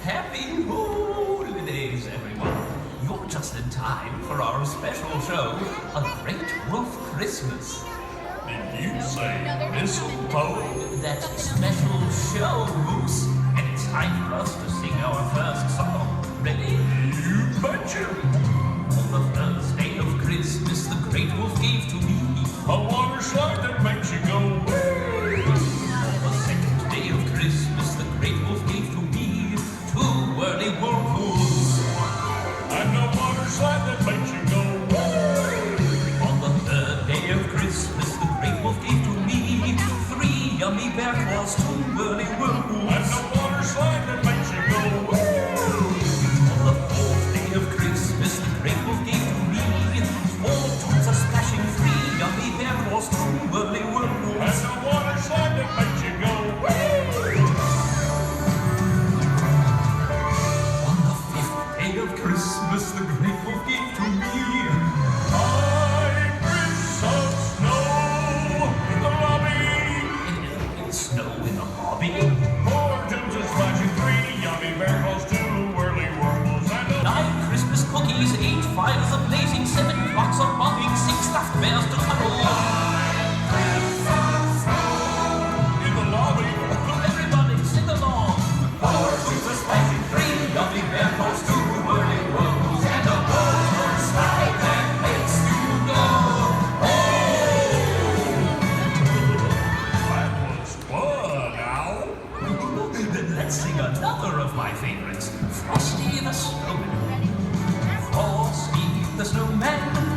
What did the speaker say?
Happy holidays, everyone. You're just in time for our special show, A Great Wolf Christmas. Did you say mistletoe? That's a special show, Moose. And it's time for us to sing our first song. Ready? You betcha. On the first day of Christmas, the Great Wolf gave to me A water slide that makes you go wee. On the second day of Christmas, the Great Wolf gave to me 2 whirly whirlpools. And a water slide that makes you go wee. On the third day of Christmas, the Great Wolf gave to me 3 yummy bear claws, 2 whirly whirlpools. And a water slide that makes you go wee. On the fourth day of Christmas, the Great Wolf gave to me 4 tons of splashing, 3 yummy bear claws, 2 whirly whirlpools. And a water slide that makes you go wee. On the 5th day of Christmas, the Great Wolf gave to me 5 drifts of snow in the lobby. snow in the hobby. 4 tubes of splashing, 3 yummy bear claws, 2 whirly whirlpools, and a 9 Christmas cookies, 8 fires a blazing, 7 clocks are bobbing, 6 stuffed bears to cuddle. in the lobby. Everybody sing along. 4 tubes of splashing, 3 yummy bear claws, 2 whirly whirlpools, and a water slide that makes you go. That was fun, Owl. Then let's sing another of my favorites, Frosty the Snowman. Frosty the Snowman